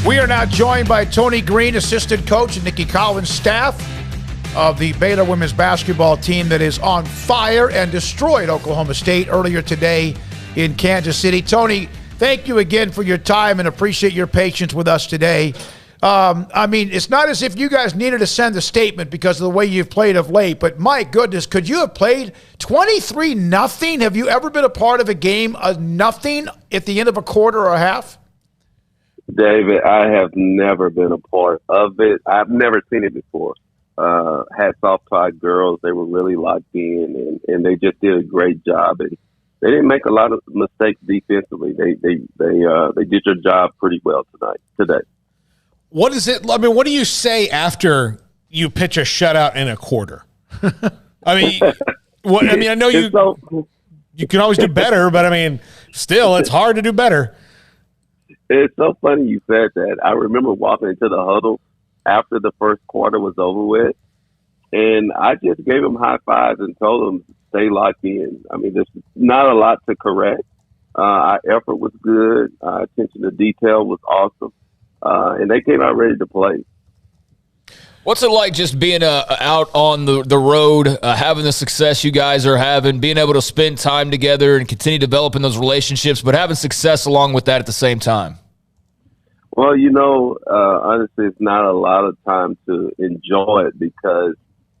We are now joined by Tony Greene, assistant coach, and Nikki Collins' staff of the Baylor women's basketball team that is on fire and destroyed Oklahoma State earlier today in Kansas City. Tony, thank you again for your time and appreciate your patience with us today. It's not as if you guys needed to send a statement because of the way you've played of late, but my goodness, could you have played 23-0? Have you ever been a part of a game of nothing at the end of a quarter or a half? David, I have never been a part of it. I've never seen it before. Hats off to our girls. They were really locked in, and they just did a great job. And they didn't make a lot of mistakes defensively. They did their job pretty well today. What is it? I mean, what do you say after you pitch a shutout in a quarter? I know you can always do better, but still, it's hard to do better. It's so funny you said that. I remember walking into the huddle after the first quarter was over with, and I just gave them high fives and told them stay locked in. There's not a lot to correct. Our effort was good. Our attention to detail was awesome. And they came out ready to play. What's it like just being out on the road, having the success you guys are having, being able to spend time together and continue developing those relationships, but having success along with that at the same time? Well, honestly, it's not a lot of time to enjoy it because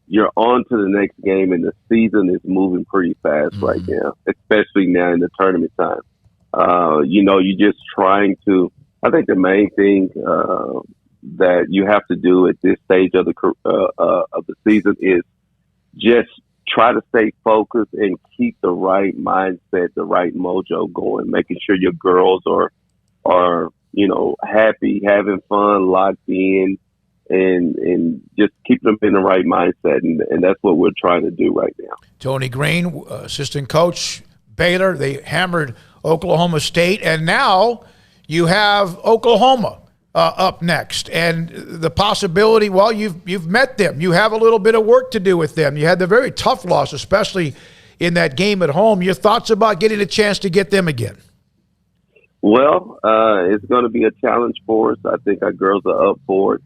you're on to the next game and the season is moving pretty fast right now, especially now in the tournament time. You're just trying to – I think the main thing that you have to do at this stage of the season is just try to stay focused and keep the right mindset, the right mojo going, making sure your girls are happy, having fun, locked in, and just keeping them in the right mindset. And that's what we're trying to do right now. Tony Greene, assistant coach, Baylor. They hammered Oklahoma State, and now you have Oklahoma up next, and the possibility. Well, you've met them. You have a little bit of work to do with them. You had the very tough loss, especially in that game at home. Your thoughts about getting a chance to get them again? Well, it's going to be a challenge for us. I think our girls are up for it.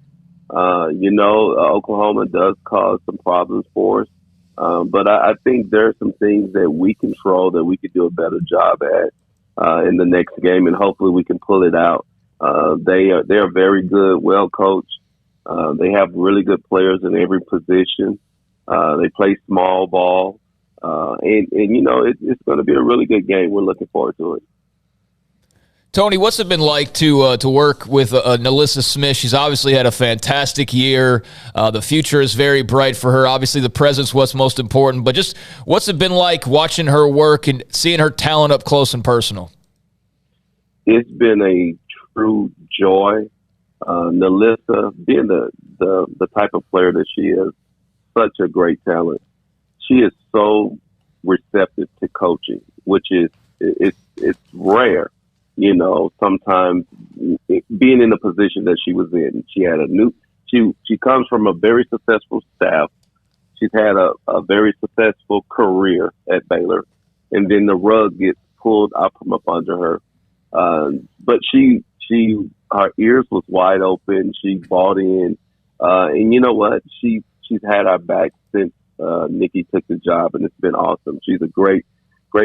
Oklahoma does cause some problems for us, but I think there are some things that we control that we could do a better job at in the next game, and hopefully we can pull it out. They're very good, well coached. They have really good players in every position. They play small ball, and it's going to be a really good game. We're looking forward to it. Tony, what's it been like to work with Nalissa Smith? She's obviously had a fantastic year. The future is very bright for her. Obviously, the present's what's most important. But just what's it been like watching her work and seeing her talent up close and personal? It's been a true joy. Nalissa, being the type of player that she is, such a great talent. She is so receptive to coaching, which is it's rare. Sometimes being in the position that she was in, she comes from a very successful staff. She's had a very successful career at Baylor, and then the rug gets pulled out from up under her. But her ears was wide open. She bought in, and you know what? She's had our back since Nikki took the job, and it's been awesome. She's a great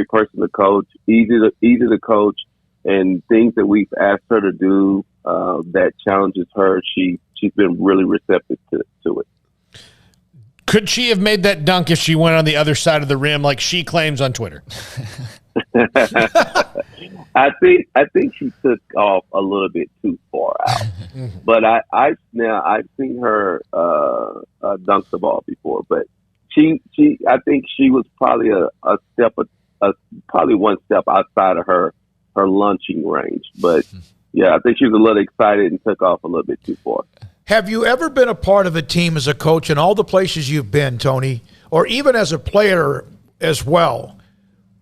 person to coach, easy to coach. And things that we've asked her to do that challenges her, she's been really receptive to it. Could she have made that dunk if she went on the other side of the rim like she claims on Twitter? I think she took off a little bit too far out. But I've seen her dunk the ball before. But I think she was probably probably one step outside of her launching range. But yeah, I think she was a little excited and took off a little bit too far. Have you ever been a part of a team as a coach in all the places you've been, Tony, or even as a player as well,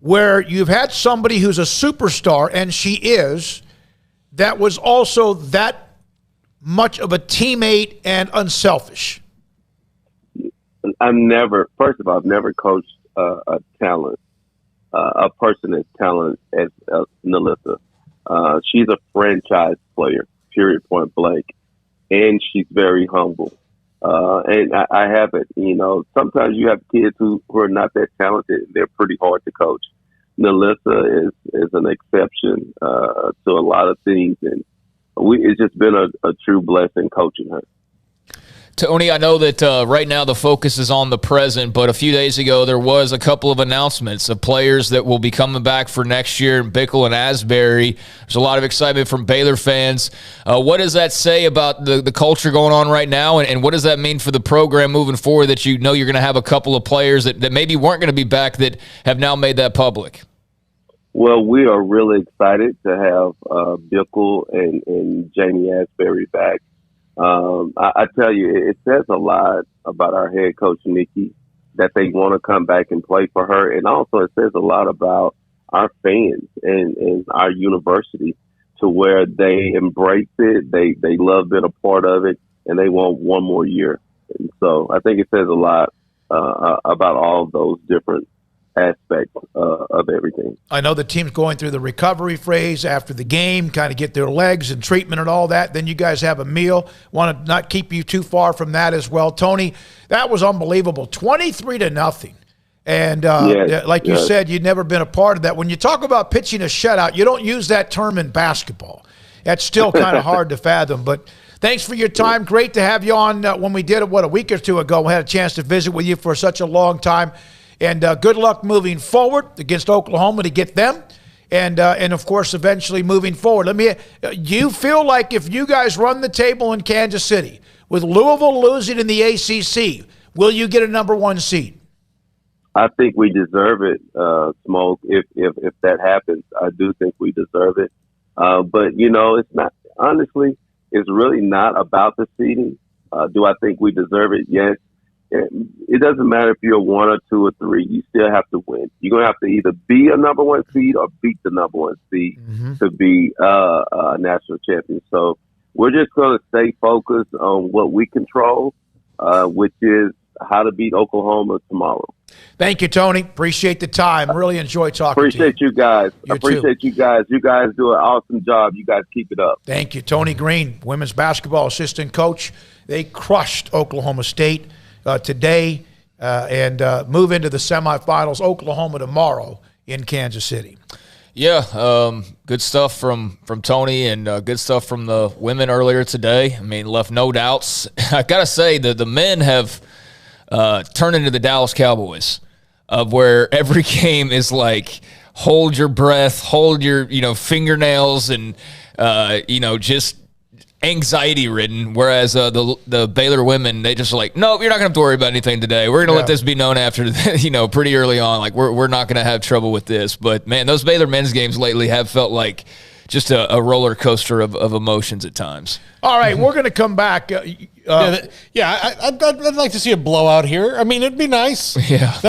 where you've had somebody who's a superstar, and she is, that was also that much of a teammate and unselfish? I've never coached a talent, a person as talented as Nalissa. She's a franchise player. period, point blank. And she's very humble. And I have it. Sometimes you have kids who are not that talented, and they're pretty hard to coach. Nalissa is an exception to a lot of things, and it's just been a true blessing coaching her. Tony, I know that right now the focus is on the present, but a few days ago there was a couple of announcements of players that will be coming back for next year in Bickle and Asbury. There's a lot of excitement from Baylor fans. What does that say about the culture going on right now, and what does that mean for the program moving forward, that you're going to have a couple of players that maybe weren't going to be back that have now made that public? Well, we are really excited to have Bickle and Jamie Asbury back. I tell you, it says a lot about our head coach, Nikki, that they want to come back and play for her. And also it says a lot about our fans and our university, to where they embrace it. They love being a part of it, and they want one more year. And so I think it says a lot about all of those different aspects of everything. I know the team's going through the recovery phase after the game, kind of get their legs and treatment and all that. Then you guys have a meal. Want to not keep you too far from that as well. Tony, that was unbelievable. 23-0. And like you said, you'd never been a part of that. When you talk about pitching a shutout, you don't use that term in basketball. That's still kind of hard to fathom. But thanks for your time. Great to have you on. When we did it, a week or two ago, we had a chance to visit with you for such a long time. And good luck moving forward against Oklahoma to get them. And of course, eventually moving forward. You feel like if you guys run the table in Kansas City, with Louisville losing in the ACC, will you get a number 1 seed? I think we deserve it, Smoke. If that happens, I do think we deserve it. But, it's not, honestly, it's really not about the seeding. Do I think we deserve it? Yes. It doesn't matter if you're 1 or 2 or 3. You still have to win. You're going to have to either be a number 1 seed or beat the number 1 seed to be a national champion. So we're just going to stay focused on what we control, which is how to beat Oklahoma tomorrow. Thank you, Tony. Appreciate the time. Really enjoy talking to you. Appreciate you guys. Appreciate you guys. You guys do an awesome job. You guys keep it up. Thank you. Tony Greene, women's basketball assistant coach. They crushed Oklahoma State today and move into the semifinals. Oklahoma tomorrow in Kansas City. Yeah, good stuff from Tony, and good stuff from the women earlier today. I mean, left no doubts. I got to say that the men have turned into the Dallas Cowboys, of where every game is like, hold your breath, hold your fingernails, and just anxiety ridden, whereas the Baylor women, they just like, nope, you're not gonna have to worry about anything today. We're gonna let this be known after pretty early on, like we're not gonna have trouble with this. But man, those Baylor men's games lately have felt like just a roller coaster of emotions at times. All right, we're gonna come back. I'd like to see a blowout here. I mean, it'd be nice. Yeah.